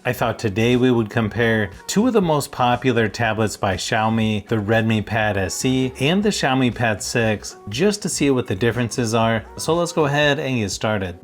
I thought today we would compare two of the most popular tablets by Xiaomi, the Redmi Pad SE and the Xiaomi Pad 6, just to see what the differences are. So let's go ahead and get started.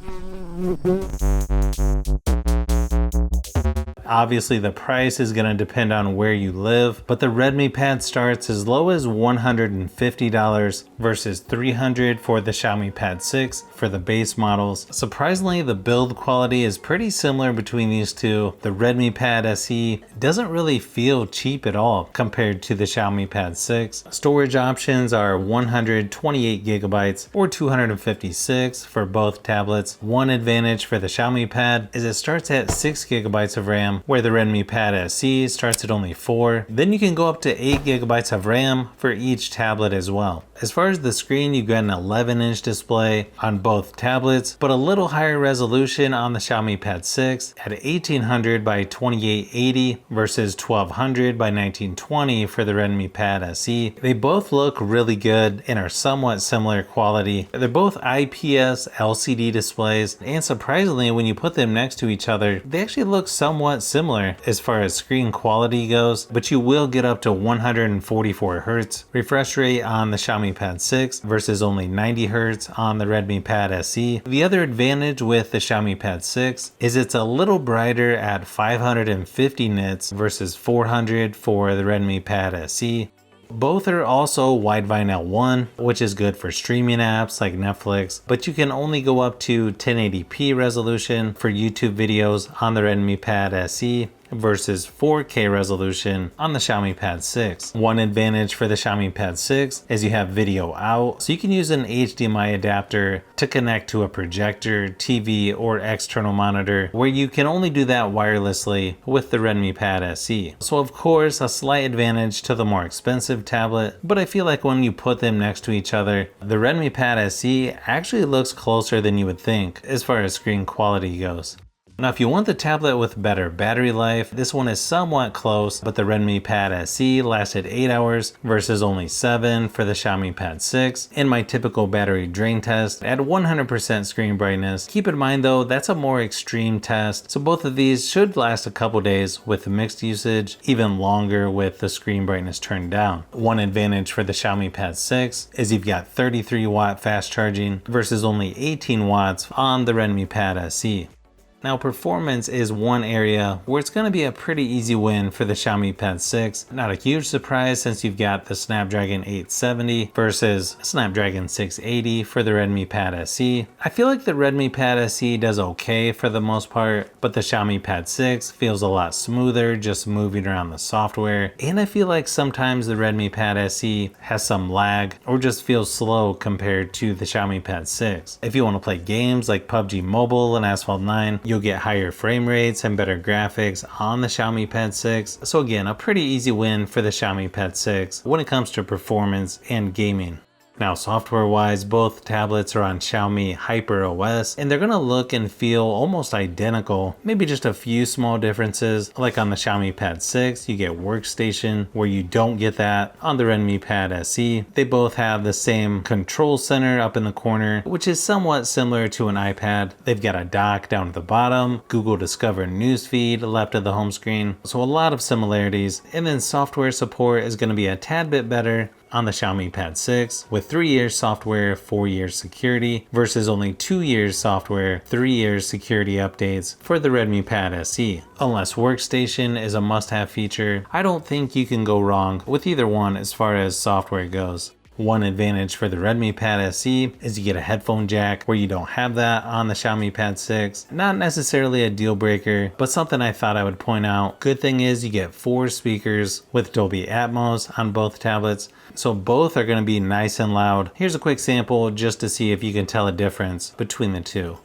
Obviously the price is going to depend on where you live, but the Redmi Pad starts as low as $150 versus $300 for the Xiaomi Pad 6 for the base models. Surprisingly, the build quality is pretty similar between these two. The Redmi Pad SE doesn't really feel cheap at all compared to the Xiaomi Pad 6. Storage options are 128 gigabytes or 256 for both tablets. One advantage for the Xiaomi Pad is it starts at 6 gigabytes of RAM, where the Redmi Pad SE starts at only 4. Then you can go up to 8 gigabytes of RAM for each tablet as well. As far as the screen, you get an 11-inch display on both tablets, but a little higher resolution on the Xiaomi Pad 6 at 1800 by 2880 versus 1200 by 1920 for the Redmi Pad SE. They both look really good and are somewhat similar quality. They're both IPS LCD displays, and surprisingly, when you put them next to each other, they actually look somewhat similar as far as screen quality goes, but you will get up to 144 Hz refresh rate on the Xiaomi Pad 6 versus only 90 Hz on the Redmi Pad SE. The other advantage with the Xiaomi Pad 6 is it's a little brighter at 550 nits versus 400 for the Redmi Pad SE. Both are also Widevine L1, which is good for streaming apps like Netflix, but you can only go up to 1080p resolution for YouTube videos on the Redmi Pad SE versus 4K resolution on the Xiaomi Pad 6. One advantage for the Xiaomi Pad 6 is you have video out, so you can use an HDMI adapter to connect to a projector, TV, or external monitor, where you can only do that wirelessly with the Redmi Pad SE. So of course, a slight advantage to the more expensive tablet, but I feel like when you put them next to each other, the Redmi Pad SE actually looks closer than you would think as far as screen quality goes. Now, if you want the tablet with better battery life, this one is somewhat close, but the Redmi Pad SE lasted 8 hours versus only 7 for the Xiaomi Pad 6 in my typical battery drain test at 100% screen brightness. Keep in mind though, that's a more extreme test, so both of these should last a couple days with mixed usage, even longer with the screen brightness turned down. One advantage for the Xiaomi Pad 6 is you've got 33 watt fast charging versus only 18 watts on the Redmi Pad SE. Now, performance is one area where it's going to be a pretty easy win for the Xiaomi Pad 6. Not a huge surprise since you've got the Snapdragon 870 versus Snapdragon 680 for the Redmi Pad SE. I feel like the Redmi Pad SE does okay for the most part, but the Xiaomi Pad 6 feels a lot smoother just moving around the software. And I feel like sometimes the Redmi Pad SE has some lag or just feels slow compared to the Xiaomi Pad 6. If you want to play games like PUBG Mobile and Asphalt 9, you'll get higher frame rates and better graphics on the Xiaomi Pad 6. So again, a pretty easy win for the Xiaomi Pad 6 when it comes to performance and gaming. Now, software-wise, both tablets are on Xiaomi Hyper OS, and they're going to look and feel almost identical. Maybe just a few small differences, like on the Xiaomi Pad 6, you get Workstation, where you don't get that on the Redmi Pad SE. They both have the same control center up in the corner, which is somewhat similar to an iPad. They've got a dock down at the bottom, Google Discover newsfeed left of the home screen, so a lot of similarities. And then software support is going to be a tad bit better on the Xiaomi Pad 6 with 3 years software, 4 years security versus only 2 years software, 3 years security updates for the Redmi Pad SE. Unless Workstation is a must-have feature, I don't think you can go wrong with either one as far as software goes. One advantage for the Redmi Pad SE is you get a headphone jack where you don't have that on the Xiaomi Pad 6. Not necessarily a deal breaker, but something I thought I would point out. Good thing is you get 4 speakers with Dolby Atmos on both tablets, so both are going to be nice and loud. Here's a quick sample just to see if you can tell a difference between the two.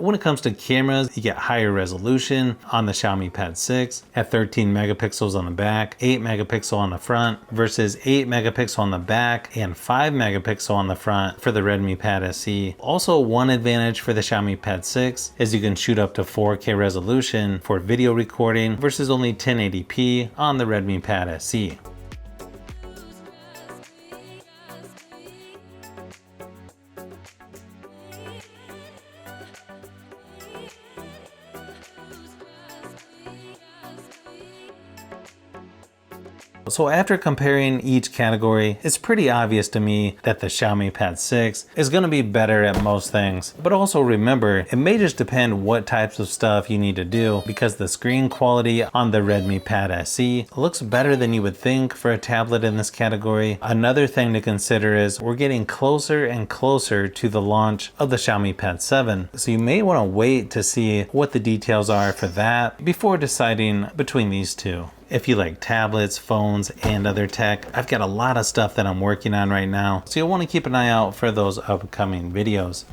When it comes to cameras, you get higher resolution on the Xiaomi Pad 6 at 13 megapixels on the back, 8 megapixel on the front versus 8 megapixel on the back and 5 megapixel on the front for the Redmi Pad SE. Also, one advantage for the Xiaomi Pad 6 is you can shoot up to 4K resolution for video recording versus only 1080p on the Redmi Pad SE. So after comparing each category, it's pretty obvious to me that the Xiaomi Pad 6 is going to be better at most things. But also remember, it may just depend what types of stuff you need to do, because the screen quality on the Redmi Pad SE looks better than you would think for a tablet in this category. Another thing to consider is we're getting closer and closer to the launch of the Xiaomi Pad 7. So you may want to wait to see what the details are for that before deciding between these two. If you like tablets, phones, and other tech, I've got a lot of stuff that I'm working on right now, so you'll want to keep an eye out for those upcoming videos.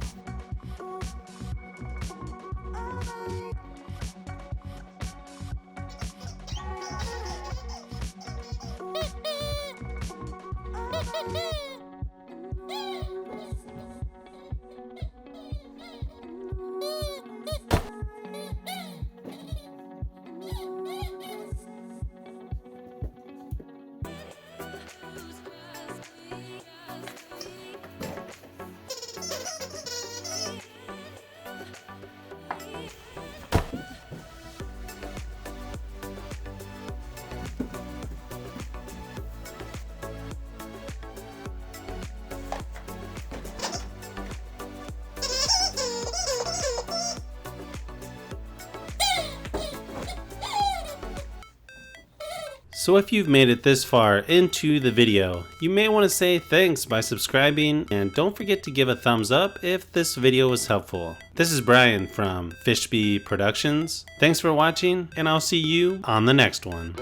So if you've made it this far into the video, you may want to say thanks by subscribing, and don't forget to give a thumbs up if this video was helpful. This is Brian from Fishbee Productions. Thanks for watching, and I'll see you on the next one.